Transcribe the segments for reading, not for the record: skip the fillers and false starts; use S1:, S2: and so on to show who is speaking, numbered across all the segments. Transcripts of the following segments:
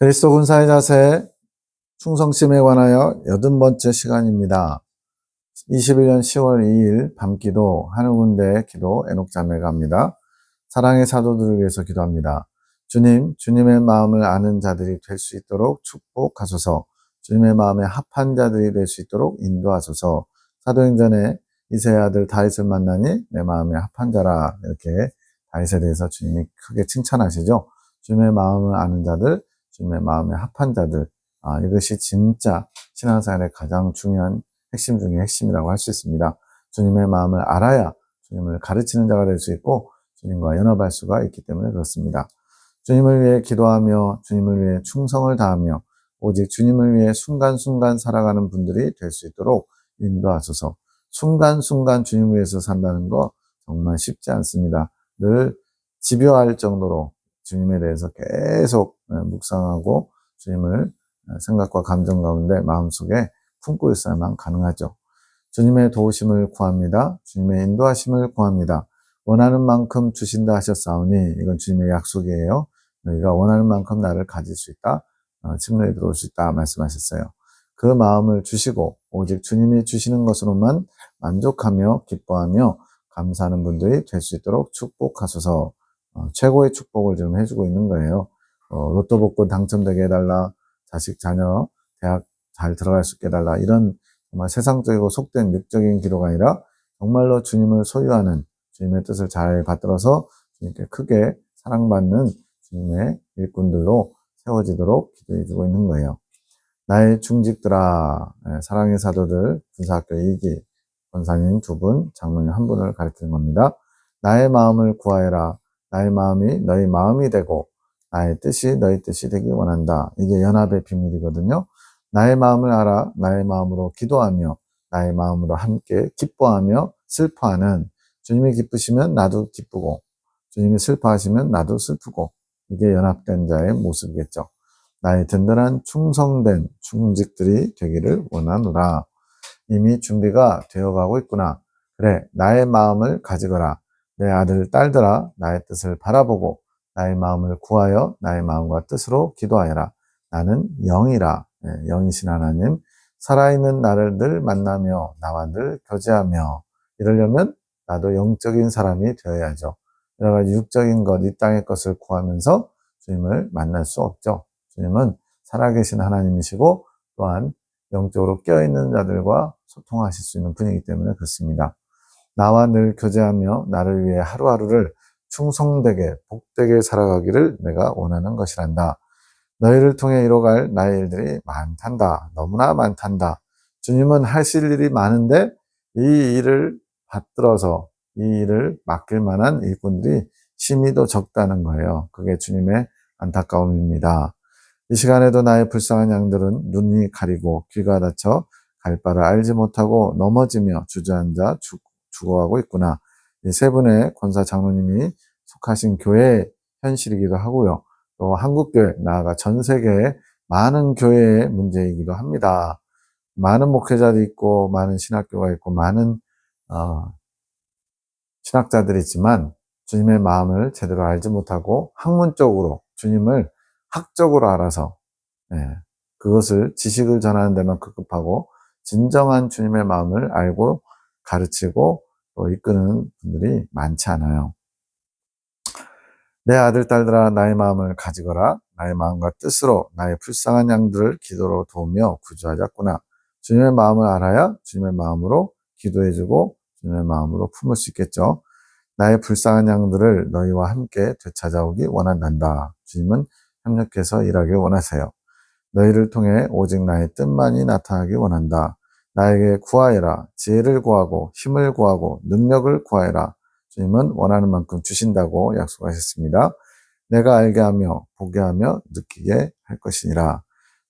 S1: 그리스도 군사의 자세, 충성심에 관하여 80번째 시간입니다. 21년 10월 2일 밤기도 하늘군대 기도 애녹자매가 합니다. 사랑의 사도들을 위해서 기도합니다. 주님, 주님의 마음을 아는 자들이 될 수 있도록 축복하소서. 주님의 마음에 합한 자들이 될 수 있도록 인도하소서. 사도행전에 이새의 아들 다윗을 만나니 내 마음에 합한 자라, 이렇게 다윗에 대해서 주님이 크게 칭찬하시죠. 주님의 마음을 아는 자들, 주님의 마음에 합한 자들, 이것이 진짜 신앙생활의 가장 중요한 핵심 중에 핵심이라고 할 수 있습니다. 주님의 마음을 알아야 주님을 가르치는 자가 될 수 있고 주님과 연합할 수가 있기 때문에 그렇습니다. 주님을 위해 기도하며 주님을 위해 충성을 다하며 오직 주님을 위해 순간순간 살아가는 분들이 될 수 있도록 인도하소서. 순간순간 주님을 위해서 산다는 거 정말 쉽지 않습니다. 늘 집요할 정도로 주님에 대해서 계속 묵상하고 주님을 생각과 감정 가운데 마음속에 품고 있어야만 가능하죠. 주님의 도우심을 구합니다. 주님의 인도하심을 구합니다. 원하는 만큼 주신다 하셨사오니 이건 주님의 약속이에요. 너희가 원하는 만큼 나를 가질 수 있다. 침노에 들어올 수 있다 말씀하셨어요. 그 마음을 주시고 오직 주님이 주시는 것으로만 만족하며 기뻐하며 감사하는 분들이 될 수 있도록 축복하소서. 최고의 축복을 지금 해주고 있는 거예요. 로또 복권 당첨되게 해달라. 자식, 자녀, 대학 잘 들어갈 수 있게 해달라. 이런 정말 세상적이고 속된 육적인 기도가 아니라 정말로 주님을 소유하는 주님의 뜻을 잘 받들어서 주님께 크게 사랑받는 주님의 일꾼들로 세워지도록 기도해주고 있는 거예요. 나의 중직들아, 사랑의 사도들, 군사학교 2기, 권사님 2분, 장로님 1분을 가르치는 겁니다. 나의 마음을 구하여라. 나의 마음이 너희 마음이 되고 나의 뜻이 너희 뜻이 되기 원한다. 이게 연합의 비밀이거든요. 나의 마음을 알아 나의 마음으로 기도하며 나의 마음으로 함께 기뻐하며 슬퍼하는, 주님이 기쁘시면 나도 기쁘고 주님이 슬퍼하시면 나도 슬프고, 이게 연합된 자의 모습이겠죠. 나의 든든한 충성된 중직들이 되기를 원하노라. 이미 준비가 되어가고 있구나. 그래, 나의 마음을 가지거라. 내 아들, 딸들아, 나의 뜻을 바라보고 나의 마음을 구하여 나의 마음과 뜻으로 기도하여라. 나는 영이라. 영이신 하나님, 살아있는 나를 늘 만나며 나와 늘 교제하며, 이러려면 나도 영적인 사람이 되어야죠. 여러 가지 육적인 것, 이 땅의 것을 구하면서 주님을 만날 수 없죠. 주님은 살아계신 하나님이시고 또한 영적으로 깨어있는 자들과 소통하실 수 있는 분이기 때문에 그렇습니다. 나와 늘 교제하며 나를 위해 하루하루를 충성되게 복되게 살아가기를 내가 원하는 것이란다. 너희를 통해 이뤄갈 나의 일들이 많단다. 너무나 많단다. 주님은 하실 일이 많은데 이 일을 받들어서 이 일을 맡길 만한 일꾼들이 심히도 적다는 거예요. 그게 주님의 안타까움입니다. 이 시간에도 나의 불쌍한 양들은 눈이 가리고 귀가 닫혀 갈 바를 알지 못하고 넘어지며 주저앉아 죽어가고 있구나. 이 세 분의 권사 장로님이 속하신 교회의 현실이기도 하고요. 또 한국교회, 나아가 전 세계의 많은 교회의 문제이기도 합니다. 많은 목회자도 있고 많은 신학교가 있고 많은 신학자들이 있지만 주님의 마음을 제대로 알지 못하고 학문적으로 주님을 학적으로 알아서 그것을 지식을 전하는 데만 급급하고 진정한 주님의 마음을 알고 가르치고 또 이끄는 분들이 많지 않아요. 내 아들, 딸들아, 나의 마음을 가지거라. 나의 마음과 뜻으로 나의 불쌍한 양들을 기도로 도우며 구주하자꾸나. 주님의 마음을 알아야 주님의 마음으로 기도해주고 주님의 마음으로 품을 수 있겠죠. 나의 불쌍한 양들을 너희와 함께 되찾아오기 원한단다. 주님은 협력해서 일하길 원하세요. 너희를 통해 오직 나의 뜻만이 나타나기 원한다. 나에게 구하여라. 지혜를 구하고 힘을 구하고 능력을 구하여라. 주님은 원하는 만큼 주신다고 약속하셨습니다. 내가 알게 하며 보게 하며 느끼게 할 것이니라.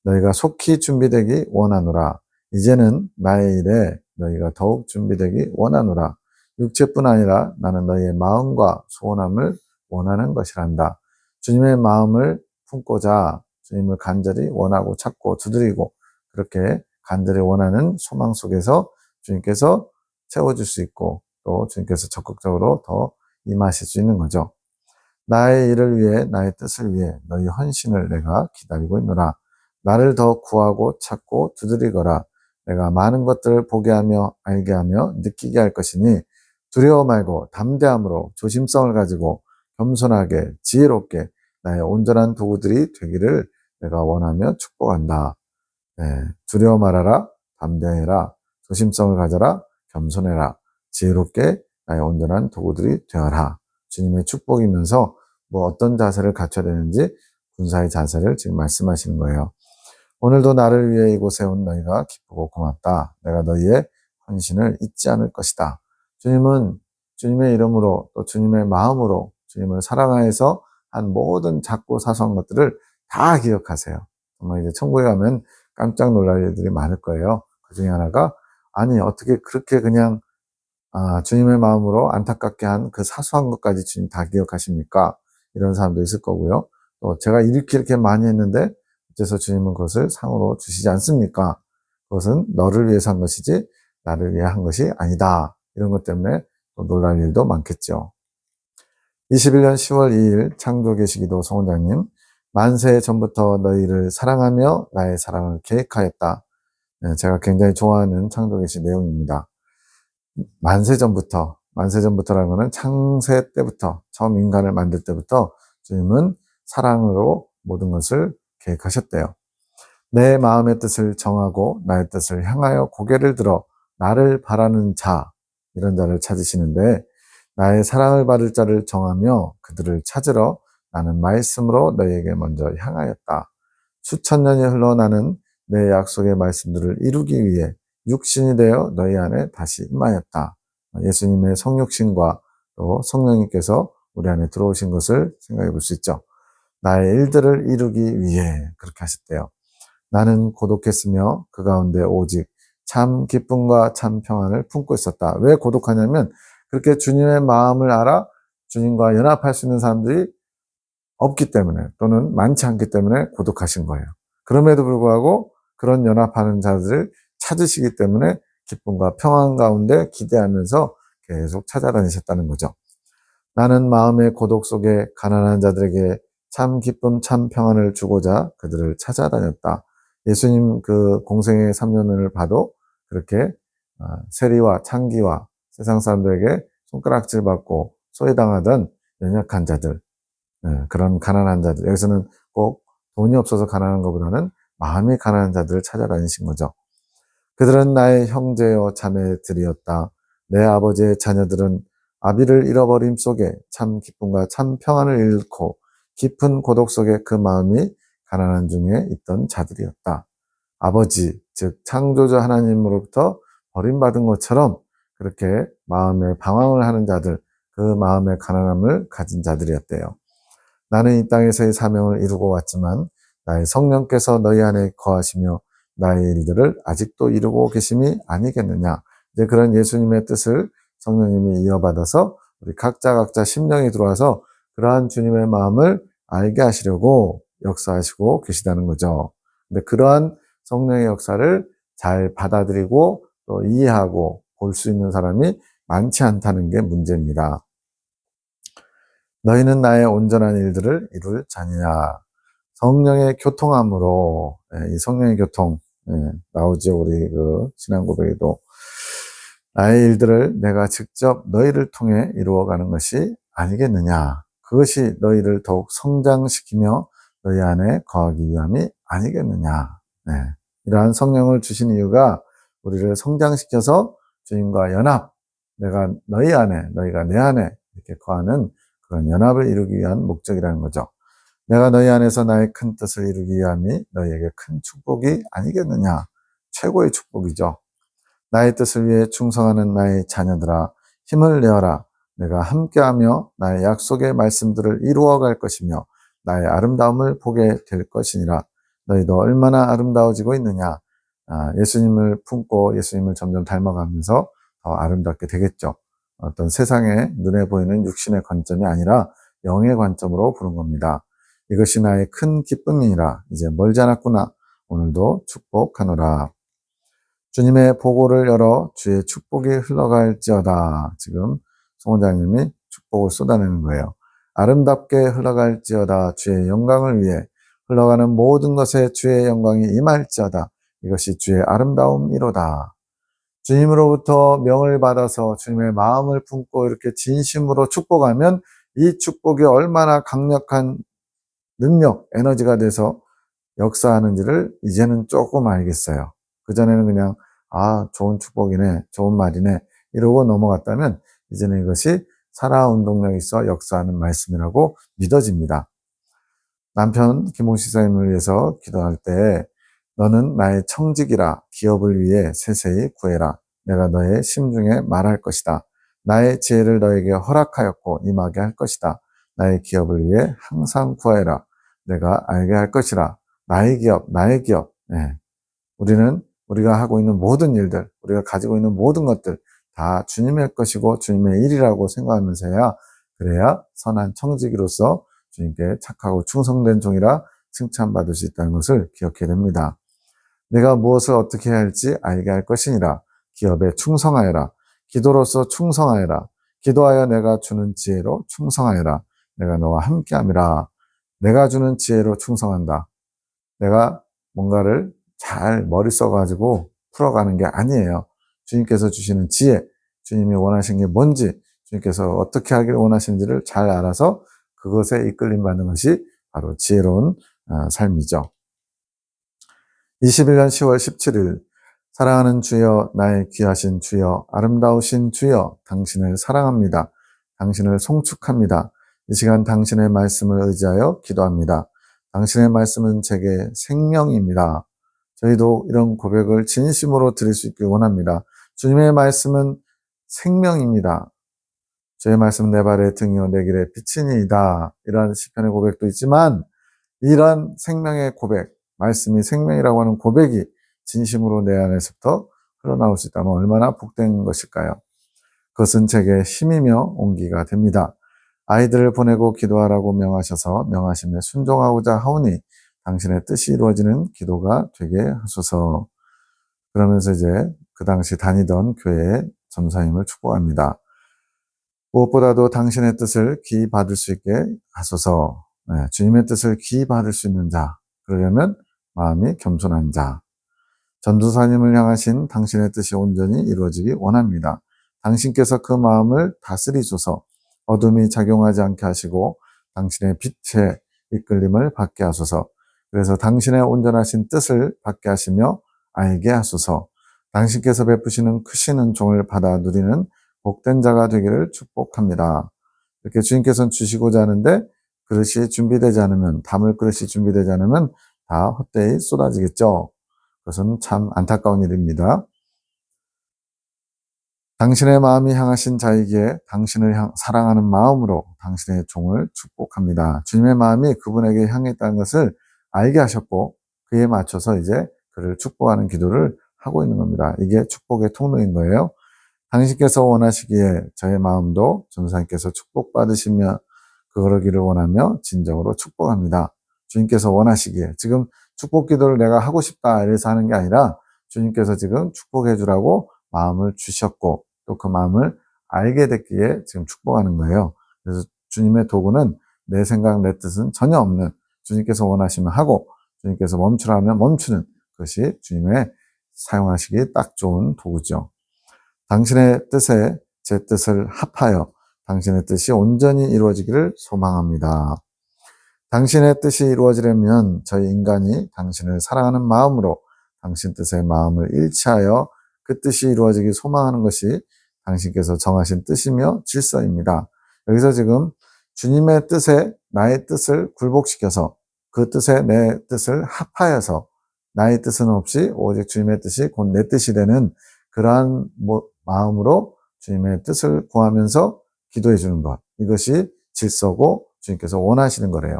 S1: 너희가 속히 준비되기 원하노라. 이제는 나의 일에 너희가 더욱 준비되기 원하노라. 육체뿐 아니라 나는 너희의 마음과 소원함을 원하는 것이란다. 주님의 마음을 품고자 주님을 간절히 원하고 찾고 두드리고 그렇게 간절히 원하는 소망 속에서 주님께서 채워줄 수 있고 또 주님께서 적극적으로 더 임하실 수 있는 거죠. 나의 일을 위해 나의 뜻을 위해 너희 헌신을 내가 기다리고 있노라. 나를 더 구하고 찾고 두드리거라. 내가 많은 것들을 보게 하며 알게 하며 느끼게 할 것이니 두려워 말고 담대함으로 조심성을 가지고 겸손하게 지혜롭게 나의 온전한 도구들이 되기를 내가 원하며 축복한다. 네, 두려워 말아라. 담대해라. 조심성을 가져라. 겸손해라. 지혜롭게 나의 온전한 도구들이 되어라. 주님의 축복이면서 뭐 어떤 자세를 갖춰야 되는지 군사의 자세를 지금 말씀하시는 거예요. 오늘도 나를 위해 이곳에 온 너희가 기쁘고 고맙다. 내가 너희의 헌신을 잊지 않을 것이다. 주님은 주님의 이름으로 또 주님의 마음으로 주님을 사랑하여서 한 모든 작고 사소한 것들을 다 기억하세요. 정말 이제 천국에 가면 깜짝 놀랄 일들이 많을 거예요. 그 중에 하나가 아니 어떻게 그렇게 그냥 주님의 마음으로 안타깝게 한 그 사소한 것까지 주님 다 기억하십니까? 이런 사람도 있을 거고요. 또 제가 이렇게 많이 했는데 어째서 주님은 그것을 상으로 주시지 않습니까? 그것은 너를 위해서 한 것이지 나를 위해 한 것이 아니다. 이런 것 때문에 또 놀랄 일도 많겠죠. 21년 10월 2일 창조계시기도 송원장님, 만세 전부터 너희를 사랑하며 나의 사랑을 계획하였다. 네, 제가 굉장히 좋아하는 창조계시 내용입니다. 만세전부터라는 것은 창세 때부터, 처음 인간을 만들 때부터 주님은 사랑으로 모든 것을 계획하셨대요. 내 마음의 뜻을 정하고 나의 뜻을 향하여 고개를 들어 나를 바라는 자, 이런 자를 찾으시는데 나의 사랑을 받을 자를 정하며 그들을 찾으러 나는 말씀으로 너희에게 먼저 향하였다. 수천 년이 흘러 나는 내 약속의 말씀들을 이루기 위해 육신이 되어 너희 안에 다시 임하였다. 예수님의 성육신과 또 성령님께서 우리 안에 들어오신 것을 생각해 볼 수 있죠. 나의 일들을 이루기 위해 그렇게 하셨대요. 나는 고독했으며 그 가운데 오직 참 기쁨과 참 평안을 품고 있었다. 왜 고독하냐면 그렇게 주님의 마음을 알아 주님과 연합할 수 있는 사람들이 없기 때문에 또는 많지 않기 때문에 고독하신 거예요. 그럼에도 불구하고 그런 연합하는 자들을 찾으시기 때문에 기쁨과 평안 가운데 기대하면서 계속 찾아다니셨다는 거죠. 나는 마음의 고독 속에 가난한 자들에게 참 기쁨, 참 평안을 주고자 그들을 찾아다녔다. 예수님 그 공생의 3년을 봐도 그렇게 세리와 창기와 세상 사람들에게 손가락질 받고 소외당하던 연약한 자들, 그런 가난한 자들, 여기서는 꼭 돈이 없어서 가난한 것보다는 마음이 가난한 자들을 찾아다니신 거죠. 그들은 나의 형제여 자매들이었다. 내 아버지의 자녀들은 아비를 잃어버림 속에 참 기쁨과 참 평안을 잃고 깊은 고독 속에 그 마음이 가난한 중에 있던 자들이었다. 아버지, 즉 창조자 하나님으로부터 버림받은 것처럼 그렇게 마음에 방황을 하는 자들, 그 마음의 가난함을 가진 자들이었대요. 나는 이 땅에서의 사명을 이루고 왔지만 나의 성령께서 너희 안에 거하시며 나의 일들을 아직도 이루고 계심이 아니겠느냐. 이제 그런 예수님의 뜻을 성령님이 이어받아서 우리 각자 심령이 들어와서 그러한 주님의 마음을 알게 하시려고 역사하시고 계시다는 거죠. 근데 그러한 성령의 역사를 잘 받아들이고 또 이해하고 볼 수 있는 사람이 많지 않다는 게 문제입니다. 너희는 나의 온전한 일들을 이룰 자니냐. 성령의 교통함으로, 이 성령의 교통, 나오죠. 우리 그 신앙 고백에도. 나의 일들을 내가 직접 너희를 통해 이루어가는 것이 아니겠느냐. 그것이 너희를 더욱 성장시키며 너희 안에 거하기 위함이 아니겠느냐. 네. 이러한 성령을 주신 이유가 우리를 성장시켜서 주님과 연합, 내가 너희 안에, 너희가 내 안에 이렇게 거하는 그런 연합을 이루기 위한 목적이라는 거죠. 내가 너희 안에서 나의 큰 뜻을 이루기 위함이 너희에게 큰 축복이 아니겠느냐. 최고의 축복이죠. 나의 뜻을 위해 충성하는 나의 자녀들아, 힘을 내어라. 내가 함께하며 나의 약속의 말씀들을 이루어갈 것이며 나의 아름다움을 보게 될 것이니라. 너희도 얼마나 아름다워지고 있느냐. 예수님을 품고 예수님을 점점 닮아가면서 더 아름답게 되겠죠. 어떤 세상의 눈에 보이는 육신의 관점이 아니라 영의 관점으로 보는 겁니다. 이것이 나의 큰 기쁨이니라. 이제 멀지 않았구나. 오늘도 축복하노라. 주님의 보고를 열어 주의 축복이 흘러갈지어다. 지금 송 원장님이 축복을 쏟아내는 거예요. 아름답게 흘러갈지어다. 주의 영광을 위해 흘러가는 모든 것에 주의 영광이 임할지어다. 이것이 주의 아름다움이로다. 주님으로부터 명을 받아서 주님의 마음을 품고 이렇게 진심으로 축복하면 이 축복이 얼마나 강력한 능력, 에너지가 돼서 역사하는지를 이제는 조금 알겠어요. 그전에는 그냥 좋은 축복이네, 좋은 말이네 이러고 넘어갔다면 이제는 이것이 살아 운동력이 있어 역사하는 말씀이라고 믿어집니다. 남편 김홍식 사님을 위해서 기도할 때 너는 나의 청직이라 기업을 위해 세세히 구해라. 내가 너의 심중에 말할 것이다. 나의 지혜를 너에게 허락하였고 임하게 할 것이다. 나의 기업을 위해 항상 구하여라. 내가 알게 할 것이라. 나의 기업, 나의 기업. 네. 우리가 하고 있는 모든 일들, 우리가 가지고 있는 모든 것들 다 주님의 것이고 주님의 일이라고 생각하면서야 그래야 선한 청지기로서 주님께 착하고 충성된 종이라 칭찬받을 수 있다는 것을 기억해야 됩니다. 내가 무엇을 어떻게 해야 할지 알게 할 것이니라. 기업에 충성하여라. 기도로서 충성하여라. 기도하여 내가 주는 지혜로 충성하여라. 내가 너와 함께함이라. 내가 주는 지혜로 충성한다. 내가 뭔가를 잘 머리 써가지고 풀어가는 게 아니에요. 주님께서 주시는 지혜, 주님이 원하신 게 뭔지, 주님께서 어떻게 하기를 원하시는지를 잘 알아서 그것에 이끌림 받는 것이 바로 지혜로운 삶이죠. 21년 10월 17일 사랑하는 주여, 나의 귀하신 주여, 아름다우신 주여, 당신을 사랑합니다. 당신을 송축합니다. 이 시간 당신의 말씀을 의지하여 기도합니다. 당신의 말씀은 제게 생명입니다. 저희도 이런 고백을 진심으로 드릴 수 있길 원합니다. 주님의 말씀은 생명입니다. 주의 말씀은 내 발의 등이요 내 길의 빛이니이다. 이런 시편의 고백도 있지만 이런 생명의 고백, 말씀이 생명이라고 하는 고백이 진심으로 내 안에서부터 흘러나올 수 있다면 얼마나 복된 것일까요? 그것은 제게 힘이며 온기가 됩니다. 아이들을 보내고 기도하라고 명하셔서 명하심에 순종하고자 하오니 당신의 뜻이 이루어지는 기도가 되게 하소서. 그러면서 이제 그 당시 다니던 교회의 전사님을 축복합니다. 무엇보다도 당신의 뜻을 귀히 받을 수 있게 하소서. 주님의 뜻을 귀히 받을 수 있는 자, 그러려면 마음이 겸손한 자. 전도사님을 향하신 당신의 뜻이 온전히 이루어지기 원합니다. 당신께서 그 마음을 다스리소서. 어둠이 작용하지 않게 하시고 당신의 빛의 이끌림을 받게 하소서. 그래서 당신의 온전하신 뜻을 받게 하시며 알게 하소서. 당신께서 베푸시는 크신 은총을 받아 누리는 복된 자가 되기를 축복합니다. 이렇게 주님께서는 주시고자 하는데 그릇이 준비되지 않으면, 담을 그릇이 준비되지 않으면 다 헛되이 쏟아지겠죠. 그것은 참 안타까운 일입니다. 당신의 마음이 향하신 자에게 당신을 사랑하는 마음으로 당신의 종을 축복합니다. 주님의 마음이 그분에게 향해 있다는 것을 알게 하셨고 그에 맞춰서 이제 그를 축복하는 기도를 하고 있는 겁니다. 이게 축복의 통로인 거예요. 당신께서 원하시기에 저의 마음도 전도사님께서 축복받으시며 그러기를 원하며 진정으로 축복합니다. 주님께서 원하시기에 지금 축복 기도를 내가 하고 싶다 이래서 하는 게 아니라 주님께서 지금 축복해 주라고 마음을 주셨고 또 그 마음을 알게 됐기에 지금 축복하는 거예요. 그래서 주님의 도구는 내 생각, 내 뜻은 전혀 없는 주님께서 원하시면 하고 주님께서 멈추라 하면 멈추는 것이 주님의 사용하시기 딱 좋은 도구죠. 당신의 뜻에 제 뜻을 합하여 당신의 뜻이 온전히 이루어지기를 소망합니다. 당신의 뜻이 이루어지려면 저희 인간이 당신을 사랑하는 마음으로 당신 뜻의 마음을 일치하여 그 뜻이 이루어지기 소망하는 것이 당신께서 정하신 뜻이며 질서입니다. 여기서 지금 주님의 뜻에 나의 뜻을 굴복시켜서 그 뜻에 내 뜻을 합하여서 나의 뜻은 없이 오직 주님의 뜻이 곧 내 뜻이 되는 그러한 마음으로 주님의 뜻을 구하면서 기도해 주는 것. 이것이 질서고 주님께서 원하시는 거래요.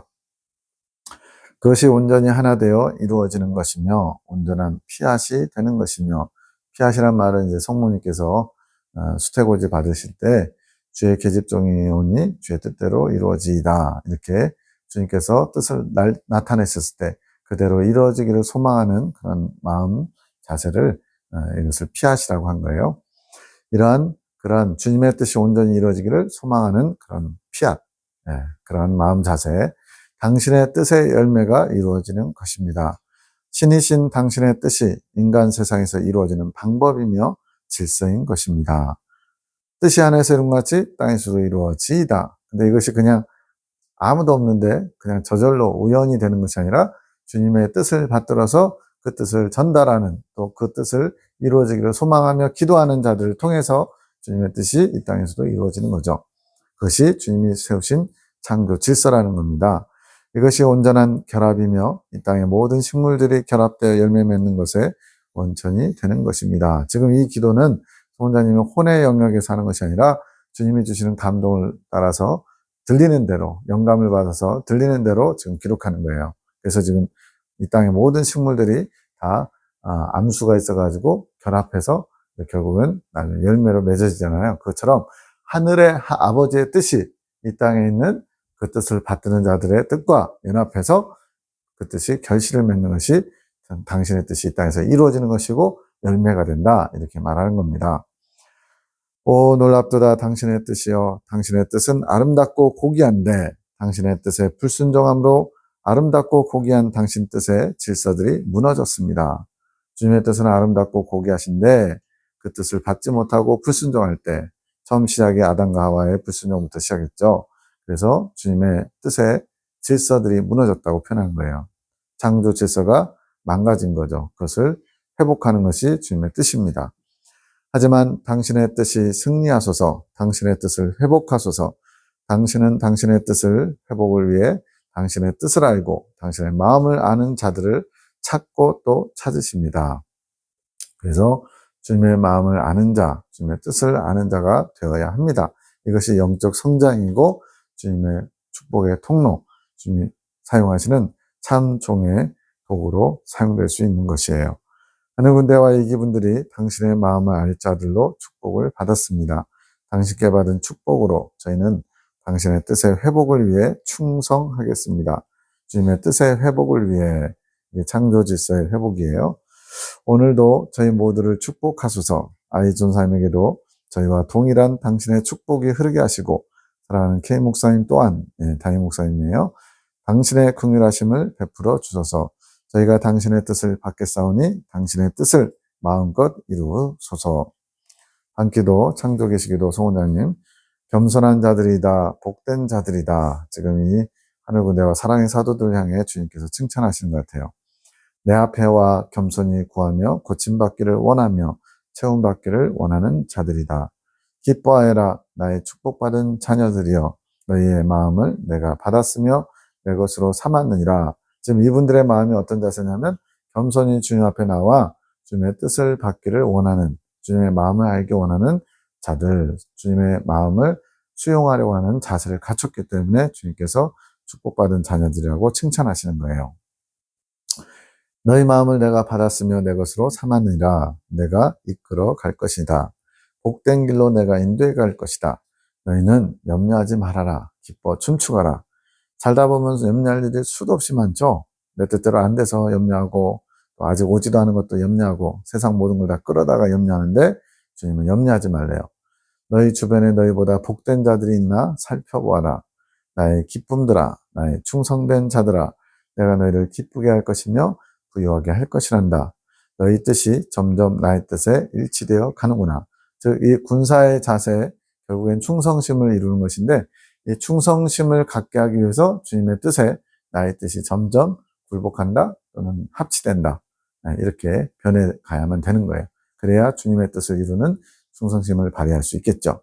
S1: 그것이 온전히 하나 되어 이루어지는 것이며 온전한 피앗이 되는 것이며 피앗이란 말은 이제 성모님께서 수태고지 받으실 때 주의 계집종이 오니 주의 뜻대로 이루어지이다. 이렇게 주님께서 뜻을 나타내셨을 때 그대로 이루어지기를 소망하는 그런 마음 자세를 이것을 피앗이라고 한 거예요. 그러한 주님의 뜻이 온전히 이루어지기를 소망하는 그런 피앗. 그런 마음 자세, 당신의 뜻의 열매가 이루어지는 것입니다. 신이신 당신의 뜻이 인간 세상에서 이루어지는 방법이며 질서인 것입니다. 뜻이 하늘에서 이룬같이 땅에서도 이루어지이다. 근데 이것이 그냥 아무도 없는데 그냥 저절로 우연히 되는 것이 아니라 주님의 뜻을 받들어서 그 뜻을 전달하는, 또 그 뜻을 이루어지기를 소망하며 기도하는 자들을 통해서 주님의 뜻이 이 땅에서도 이루어지는 거죠. 그것이 주님이 세우신 창조 질서라는 겁니다. 이것이 온전한 결합이며 이 땅의 모든 식물들이 결합되어 열매 맺는 것의 원천이 되는 것입니다. 지금 이 기도는 원장님이 혼의 영역에서 하는 것이 아니라 주님이 주시는 감동을 따라서 들리는 대로, 영감을 받아서 들리는 대로 지금 기록하는 거예요. 그래서 지금 이 땅의 모든 식물들이 다 암수가 있어가지고 결합해서 결국은 열매로 맺어지잖아요. 그것처럼 하늘의 아버지의 뜻이 이 땅에 있는 그 뜻을 받드는 자들의 뜻과 연합해서 그 뜻이 결실을 맺는 것이 당신의 뜻이 이 땅에서 이루어지는 것이고 열매가 된다, 이렇게 말하는 겁니다. 오 놀랍도다 당신의 뜻이여, 당신의 뜻은 아름답고 고귀한데 당신의 뜻에 불순종함으로 아름답고 고귀한 당신 뜻의 질서들이 무너졌습니다. 주님의 뜻은 아름답고 고귀하신데 그 뜻을 받지 못하고 불순종할 때, 처음 시작이 아담과 하와의 불순종부터 시작했죠. 그래서 주님의 뜻의 질서들이 무너졌다고 표현한 거예요. 창조 질서가 망가진 거죠. 그것을 회복하는 것이 주님의 뜻입니다. 하지만 당신의 뜻이 승리하소서, 당신의 뜻을 회복하소서. 당신은 당신의 뜻을 회복을 위해 당신의 뜻을 알고 당신의 마음을 아는 자들을 찾고 또 찾으십니다. 그래서 주님의 마음을 아는 자, 주님의 뜻을 아는 자가 되어야 합니다. 이것이 영적 성장이고 주님의 축복의 통로, 주님이 사용하시는 참 종의 도구로 사용될 수 있는 것이에요. 하늘 군대와 이기분들이 당신의 마음을 알 자들로 축복을 받았습니다. 당신께 받은 축복으로 저희는 당신의 뜻의 회복을 위해 충성하겠습니다. 주님의 뜻의 회복을 위해, 창조 질서의 회복이에요. 오늘도 저희 모두를 축복하소서. 아이존사님에게도 저희와 동일한 당신의 축복이 흐르게 하시고, 사랑하는 K 목사님 또한, 담임 목사님이에요. 당신의 긍휼하심을 베풀어 주소서. 저희가 당신의 뜻을 받겠사오니 당신의 뜻을 마음껏 이루소서. 한기도, 창조계시기도 송원장님, 겸손한 자들이다, 복된 자들이다. 지금 이 하늘군대와 사랑의 사도들 향해 주님께서 칭찬하시는 것 같아요. 내 앞에와 겸손히 구하며 고침받기를 원하며 채움받기를 원하는 자들이다. 기뻐하여라 나의 축복받은 자녀들이여, 너희의 마음을 내가 받았으며 내 것으로 삼았느니라. 지금 이분들의 마음이 어떤 자세냐면 겸손히 주님 앞에 나와 주님의 뜻을 받기를 원하는, 주님의 마음을 알기 원하는 자들, 주님의 마음을 수용하려고 하는 자세를 갖췄기 때문에 주님께서 축복받은 자녀들이라고 칭찬하시는 거예요. 너희 마음을 내가 받았으며 내 것으로 삼았느니라. 내가 이끌어 갈 것이다. 복된 길로 내가 인도해 갈 것이다. 너희는 염려하지 말아라. 기뻐 춤추가라. 살다 보면 염려할 일이 수도 없이 많죠. 내 뜻대로 안 돼서 염려하고, 또 아직 오지도 않은 것도 염려하고, 세상 모든 걸 다 끌어다가 염려하는데 주님은 염려하지 말래요. 너희 주변에 너희보다 복된 자들이 있나 살펴보아라. 나의 기쁨들아, 나의 충성된 자들아, 내가 너희를 기쁘게 할 것이며 부유하게 할 것이란다. 너희 뜻이 점점 나의 뜻에 일치되어 가는구나. 즉, 이 군사의 자세, 결국엔 충성심을 이루는 것인데, 이 충성심을 갖게 하기 위해서 주님의 뜻에 나의 뜻이 점점 굴복한다 또는 합치된다, 이렇게 변해 가야만 되는 거예요. 그래야 주님의 뜻을 이루는 충성심을 발휘할 수 있겠죠.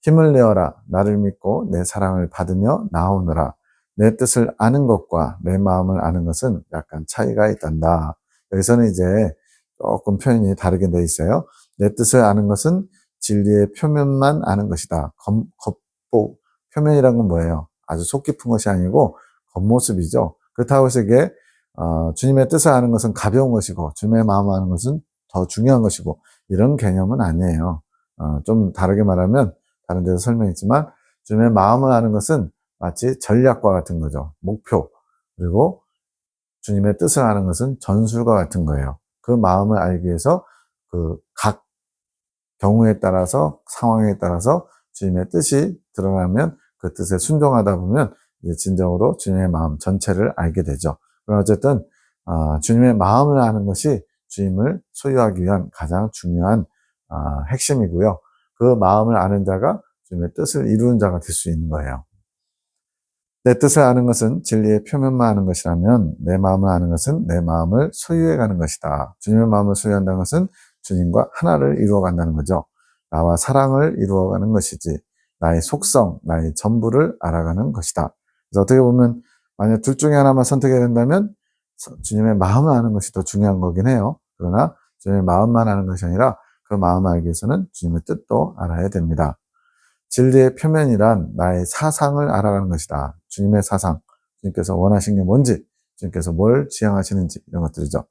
S1: 힘을 내어라. 나를 믿고 내 사랑을 받으며 나오너라. 내 뜻을 아는 것과 내 마음을 아는 것은 약간 차이가 있단다. 여기서는 이제 조금 표현이 다르게 돼 있어요. 내 뜻을 아는 것은 진리의 표면만 아는 것이다. 겉보, 표면이란 건 뭐예요? 아주 속 깊은 것이 아니고 겉모습이죠. 그렇다고 해서 이게 주님의 뜻을 아는 것은 가벼운 것이고 주님의 마음을 아는 것은 더 중요한 것이고, 이런 개념은 아니에요. 좀 다르게 말하면, 다른 데서 설명했지만, 주님의 마음을 아는 것은 마치 전략과 같은 거죠. 목표. 그리고 주님의 뜻을 아는 것은 전술과 같은 거예요. 그 마음을 알기 위해서 그 각 경우에 따라서, 상황에 따라서 주님의 뜻이 드러나면 그 뜻에 순종하다 보면 이제 진정으로 주님의 마음 전체를 알게 되죠. 그럼 어쨌든 주님의 마음을 아는 것이 주님을 소유하기 위한 가장 중요한 핵심이고요. 그 마음을 아는 자가 주님의 뜻을 이루는 자가 될 수 있는 거예요. 내 뜻을 아는 것은 진리의 표면만 아는 것이라면 내 마음을 아는 것은 내 마음을 소유해 가는 것이다. 주님의 마음을 소유한다는 것은 주님과 하나를 이루어 간다는 거죠. 나와 사랑을 이루어 가는 것이지 나의 속성, 나의 전부를 알아가는 것이다. 그래서 어떻게 보면 만약 둘 중에 하나만 선택해야 된다면 주님의 마음을 아는 것이 더 중요한 거긴 해요. 그러나 주님의 마음만 아는 것이 아니라 그 마음을 알기 위해서는 주님의 뜻도 알아야 됩니다. 진리의 표면이란 나의 사상을 알아가는 것이다. 주님의 사상, 주님께서 원하신 게 뭔지, 주님께서 뭘 지향하시는지 이런 것들이죠.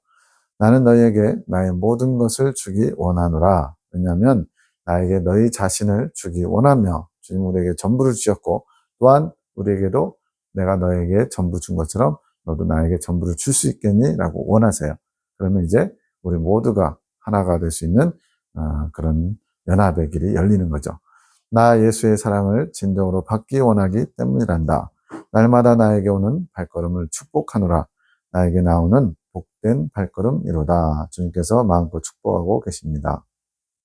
S1: 나는 너희에게 나의 모든 것을 주기 원하노라. 왜냐하면 나에게 너희 자신을 주기 원하며 주님 우리에게 전부를 주셨고 또한 우리에게도 내가 너에게 전부 준 것처럼 너도 나에게 전부를 줄 수 있겠니? 라고 원하세요. 그러면 이제 우리 모두가 하나가 될 수 있는 그런 연합의 길이 열리는 거죠. 나 예수의 사랑을 진정으로 받기 원하기 때문이란다. 날마다 나에게 오는 발걸음을 축복하노라. 나에게 나오는 복된 발걸음이로다. 주님께서 마음껏 축복하고 계십니다.